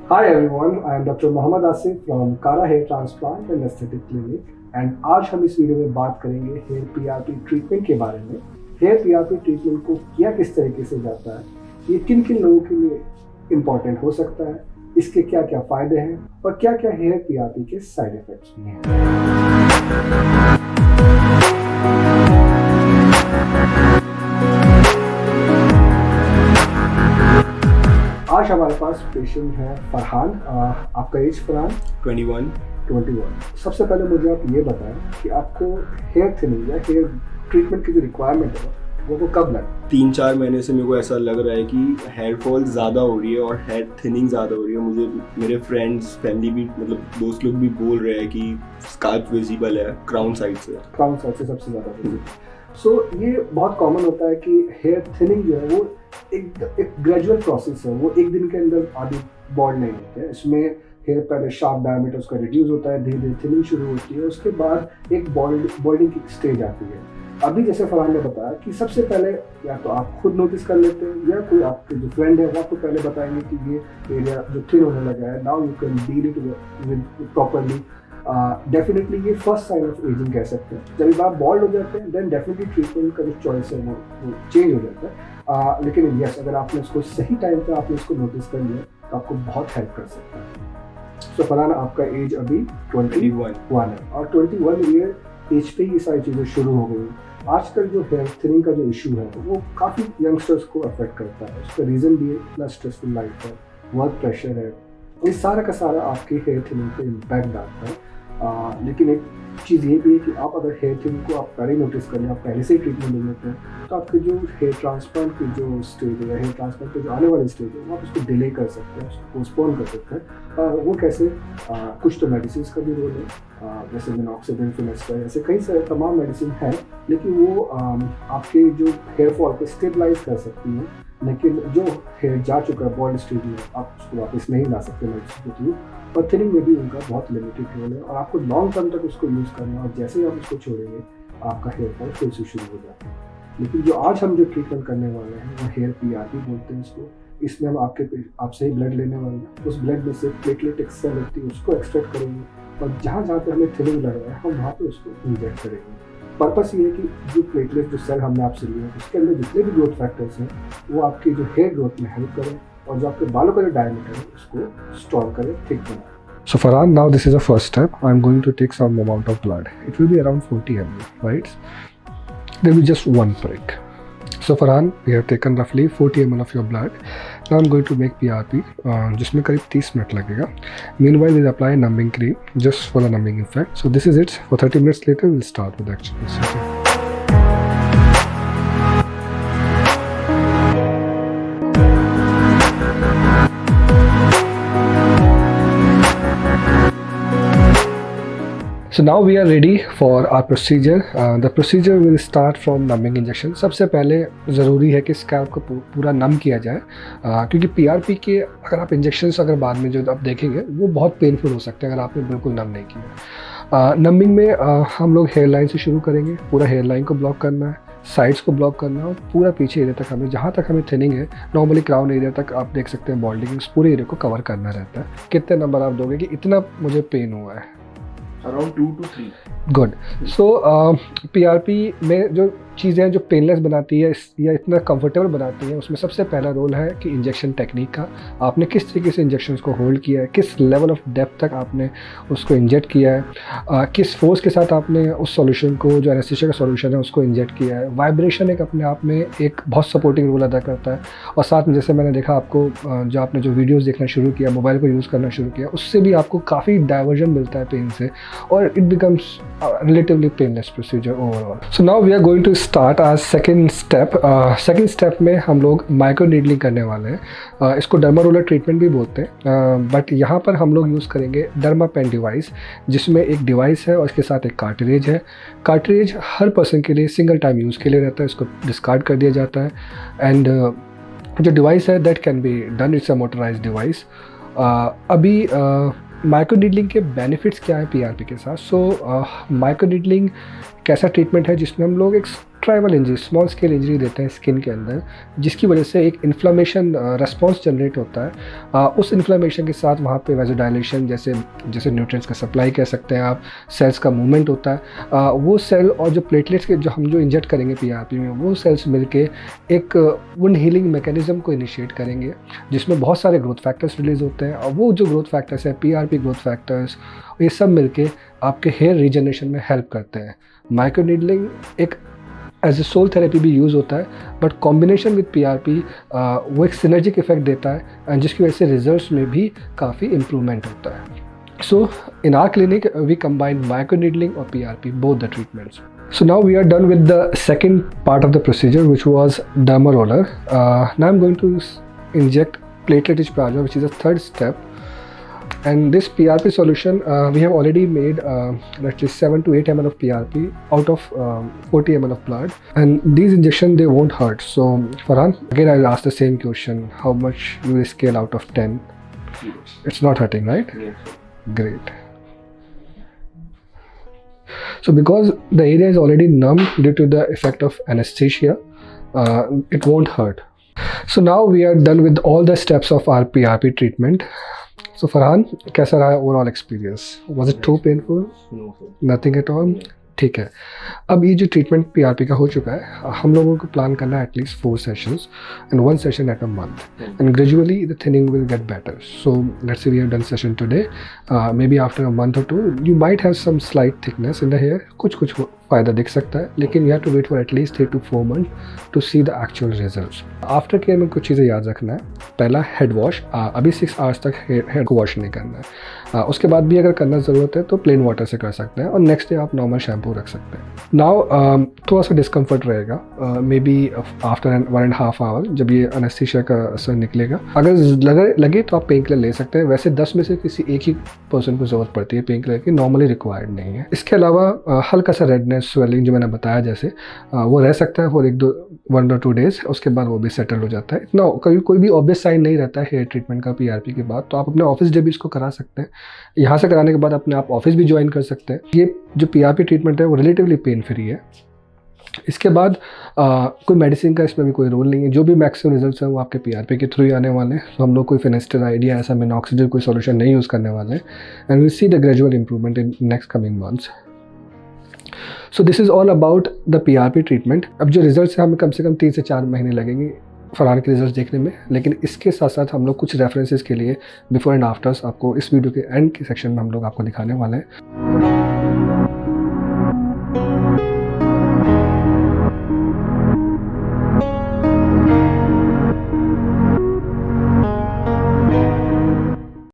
Hi everyone, I am Dr. Mohammad Asif from Kara Hair Transplant and Aesthetic Clinic and आज हम इस video में बात करेंगे हेयर पीआरपी ट्रीटमेंट के बारे में। हेयर पीआरपी ट्रीटमेंट को किया किस तरीके से जाता है, ये किन किन लोगों के लिए इम्पोर्टेंट हो सकता है, इसके क्या क्या फ़ायदे हैं और क्या क्या हेयर पीआरपी के साइड इफ़ेक्ट्स भी हैं। आज हमारे पास पेशेंट है फरहान। आपका एज फरहान? 21। सबसे पहले मुझे आप ये बताएं कि आपको हेयर थिनिंग या हेयर ट्रीटमेंट की जो रिक्वायरमेंट है वो कब लगा? 3-4 महीने से मेरे को ऐसा लग रहा है कि हेयर फॉल ज़्यादा हो रही है और हेयर थिनिंग ज़्यादा हो रही है। मुझे मेरे फ्रेंड्स, फैमिली भी, मतलब दोस्त लोग भी बोल रहे हैं कि स्काल्प विजिबल है क्राउन साइड से सबसे ज़्यादा विजिबल। सो ये बहुत कॉमन होता है कि हेयर थिनिंग जो है वो एक ग्रेजुअल प्रोसेस है, वो एक दिन के अंदर आदि बॉल्ड नहीं होते हैं। इसमें हेयर पहले शार्प डायमीटर उसका रिड्यूस होता है, धीरे धीरे थिनिंग शुरू होती है, उसके बाद एक बॉल्डिंग की स्टेज आती है। अभी जैसे फरहान ने बताया कि सबसे पहले या तो आप खुद नोटिस कर लेते हैं या कोई आपके जो फ्रेंड है वो आपको पहले बताएंगे कि ये एरिया जो थिन होने लगा है, now you can deal it with properly. Definitely ये फर्स्ट साइन ऑफ एजिंग कह सकते हैं। जब आप बॉल्ड हो जाते हैं देन डेफिनेटली ट्रीटमेंट का जो चॉइस है वो चेंज हो जाता है। लेकिन यस, अगर आपने उसको सही टाइम पर आपने उसको नोटिस कर लिया तो आपको बहुत हेल्प कर सकता है। सो फरहान, आपका एज अभी 21 है और 21 ईयर एज पे ये सारी चीज़ें शुरू हो गई। आजकल जो हेयर थिनिंग का जो इशू है वो काफ़ी यंगस्टर्स को अफेक्ट करता है। उसका रीज़न भी है इतना स्ट्रेसफुल लाइफ है, वर्क प्रेशर है, ये सारा का सारा आपके हेयर थिनिंग पे इम्पैक्ट डालता है। लेकिन एक चीज़ ये भी है कि आप अगर हेयर थिनिंग को आप पहले नोटिस कर लें, आप पहले से ही ट्रीटमेंट ले लेते हैं, तो आपके जो हेयर ट्रांसप्लांट की जो स्टेज है या हेयर ट्रांसप्लांट के जो आने वाली स्टेज है आप उसको डिले कर सकते हैं, उसको पोस्टपोन कर सकते हैं। वो कैसे? कुछ तो मेडिसिन का भी रोल है, जैसे मिनॉक्सिडिल, फिनेस्टर, ऐसे कई सारे तमाम मेडिसिन हैं, लेकिन वो आपके जो हेयर फॉल को स्टेबलाइज कर सकती हैं। लेकिन जो हेयर जा चुका है बॉल्ड स्टेज में, आप उसको वापस नहीं ला सकते मेडिसिन के थ्रू। और थिनिंग में भी उनका बहुत लिमिटेड रोल है और आपको लॉन्ग टर्म तक उसको यूज़ करना है और जैसे ही आप उसको छोड़ेंगे आपका हेयर फॉल फिर से शुरू हो जाता है। लेकिन जो आज हम जो ट्रीटमेंट करने वाले हैं वो हेयर पीआरपी बोलते हैं इसको। इसमें हम आपसे ही ब्लड लेने वाले हैं, उस ब्लड में से प्लेटलेट एक सेल होती है उसको एक्सट्रैक्ट करेंगे और जहाँ जहाँ पर हमें थिनिंग लग रहा है हम वहाँ पर उसको इंजेक्ट करेंगे। पर्पस ये है कि जो प्लेटलेट जो सेल हमने आपसे लिए उसके अंदर जितने भी ग्रोथ फैक्टर्स हैं वो आपकी जो हेयर ग्रोथ में हेल्प करें और जो आपके बालों का जो डायमीटर है उसको स्ट्रॉन्ग करें, थिक बनाएं। So Farhan, now this is the first step. I'm going to take some amount of blood. It will be around 40 ml, right? There will be just one prick. So Farhan, we have taken roughly 40 ml of your blood. Now I'm going to make PRP, जिसमें करीब 30 minute लगेगा. Meanwhile, we'll apply numbing cream just for the numbing effect. So this is it. For 30 minutes later, we'll start with the actual procedure. So now we are ready for our procedure. The procedure will start from numbing injection. सबसे पहले ज़रूरी है कि scalp को पूरा नम किया जाए, क्योंकि पीआरपी के अगर आप इंजेक्शंस अगर बाद में जो आप देखेंगे वो बहुत पेनफुल हो सकते हैं अगर आपने बिल्कुल नम नहीं किया। नमिंग में हम लोग हेयर लाइन से शुरू करेंगे। पूरा हेयर लाइन को ब्लॉक करना है, साइड्स को ब्लॉक करना है और पूरा पीछे एरिया तक हमें, जहाँ तक हमें थिनिंग है, नॉर्मली क्राउन एरिया तक आप देख सकते हैं बॉल्डिंग, उस पूरे एरिया को कवर करना रहता है। कितने नंबर आप दोगे कि इतना मुझे पेन हुआ है? Around 2 to 3। Good. So PRP में जो चीज़ें जो पेनलेस बनाती है या इतना कंफर्टेबल बनाती हैं, उसमें सबसे पहला रोल है कि इंजेक्शन टेक्निक का। आपने किस तरीके से इंजेक्शंस को होल्ड किया है, किस लेवल ऑफ डेप्थ तक आपने उसको इंजेक्ट किया है, किस फोर्स के साथ आपने उस सॉल्यूशन को, जो एनेस्थीसिया का सॉल्यूशन है, उसको इंजेक्ट किया है। वाइब्रेशन एक अपने आप में एक बहुत सपोर्टिंग रोल अदा करता है। और साथ में जैसे मैंने देखा आपको, जो आपने जो वीडियोज़ देखना शुरू किया, मोबाइल को यूज़ करना शुरू किया, उससे भी आपको काफ़ी डाइवर्जन मिलता है पेन से और it becomes relatively painless procedure overall. So now we are going to start आज सेकेंड स्टेप में हम लोग माइक्रो नीडलिंग करने वाले हैं। इसको डर्मा रोलर ट्रीटमेंट भी बोलते हैं, बट यहाँ पर हम लोग यूज़ करेंगे डर्मा पेन डिवाइस, जिसमें एक डिवाइस है और इसके साथ एक कार्ट्रिज है। कार्ट्रिज हर पर्सन के लिए सिंगल टाइम यूज़ के लिए रहता है, इसको डिस्कार्ड कर दिया जाता है। एंड जो डिवाइस है that can be done, it's a motorise device. अभी माइक्रो नीडलिंग के बेनिफिट्स क्या है पीआरपी के साथ? सो माइक्रो नीडलिंग कैसा ट्रीटमेंट है जिसमें हम लोग एक trivial injury, small scale injury देते हैं स्किन के अंदर, जिसकी वजह से एक इन्फ्लामेशन रेस्पॉन्स जनरेट होता है। उस इन्फ्लामेशन के साथ वहाँ पे वैसोडाइलेशन जैसे न्यूट्रिएंट्स का सप्लाई कह सकते हैं आप, सेल्स का मूवमेंट होता है। वो सेल और जो प्लेटलेट्स के जो हम इंजेक्ट करेंगे पीआरपी में, वो सेल्स मिलके एक वुंड हीलिंग मैकेनिज्म को इनिशिएट करेंगे, जिसमें बहुत सारे ग्रोथ फैक्टर्स रिलीज होते हैं। और वो जो ग्रोथ फैक्टर्स हैं, पीआरपी ग्रोथ फैक्टर्स, ये सब मिलके आपके हेयर रीजनरेशन में हेल्प करते हैं। माइक्रोनीडलिंग एक एज ए सोल थेरेपी भी यूज़ होता है, बट कॉम्बिनेशन विद पीआरपी वो एक सिनर्जिक इफेक्ट देता है, एंड जिसकी वजह से रिजल्ट्स में भी काफ़ी इम्प्रूवमेंट होता है। So in our clinic we combine microneedling और PRP, both the treatments. So now we are done with the second part of the procedure, which was derma roller. Now I'm going to inject platelet-rich plasma, which is the third step. And this PRP solution, we have already made let's say 7 to 8 ml of PRP out of 40 ml of blood. And these injections, they won't hurt. So Farhan, again I'll ask the same question: how much you will scale out of 10? Yes. It's not hurting, right? Yes. Great. So because the area is already numb due to the effect of anesthesia, it won't hurt. So now we are done with all the steps of our PRP treatment. So Farhan, कैसा रहा overall experience? Was it too painful? No, sir. Nothing at all? ठीक है। अब ये जो treatment PRP का हो चुका है, हम लोगों को प्लान करना है at least 4 sessions and 1 session at a month, and gradually the thinning will get better. So let's say we have done session today, maybe after a month और 2 you might have some slight thickness in the hair, कुछ फ़ायदा दिख सकता है, लेकिन you have to wait for at least 3 to 4 months to see the actual results. After care में कुछ चीज़ें याद रखना है. पहला, हेड वॉश. अभी 6 hours तक हेयर को वॉश नहीं करना है. उसके बाद भी अगर करना ज़रूरत है तो प्लेन वाटर से कर सकते हैं, और नेक्स्ट डे आप नॉर्मल शैम्पू रख सकते हैं. नाउ थोड़ा सा डिस्कम्फर्ट रहेगा, मे बी आफ्टर 1.5 hour जब ये एनेस्थीसिया का असर निकलेगा. अगर लगे तो आप पेन किलर ले सकते हैं. वैसे 10 में से किसी एक ही पर्सन को ज़रूरत पड़ती है पेन किलर की, नॉर्मली रिक्वायर्ड नहीं है. इसके अलावा हल्का सा रेडनेस, स्वेलिंग जो मैंने बताया जैसे, वो रह सकता है फॉर 1 or 2 days, उसके बाद वो भी सेटल हो जाता है. इतना कभी कोई भी ऑब्वियस साइन नहीं रहता है हेयर ट्रीटमेंट का पीआरपी के बाद, तो आप अपने ऑफिस डे भी इसको करा सकते हैं. यहाँ से कराने के बाद अपने आप ऑफिस भी ज्वाइन कर सकते हैं. ये जो पीआरपी ट्रीटमेंट है वो रिलेटिवली पेन फ्री है. इसके बाद कोई मेडिसिन का इसमें भी कोई रोल नहीं है. जो भी मैक्सिमम रिजल्ट्स हैं वो आपके पीआरपी के थ्रू ही आने वाले हैं. तो हम लोग कोई फिनेस्टेराइड या ऐसा मिनॉक्सिडिल कोई सॉल्यूशन नहीं यूज़ करने वाले हैं, and we see the gradual improvement in next coming months. So this is all about the PRP treatment. अब जो रिजल्ट्स हैं हमें कम से कम 3 से 4 महीने लगेंगे फरहान के रिजल्ट देखने में, लेकिन इसके साथ साथ हम लोग कुछ रेफरेंसेस के लिए बिफोर एंड आफ्टर्स आपको इस वीडियो के एंड के सेक्शन में हम लोग आपको दिखाने वाले हैं.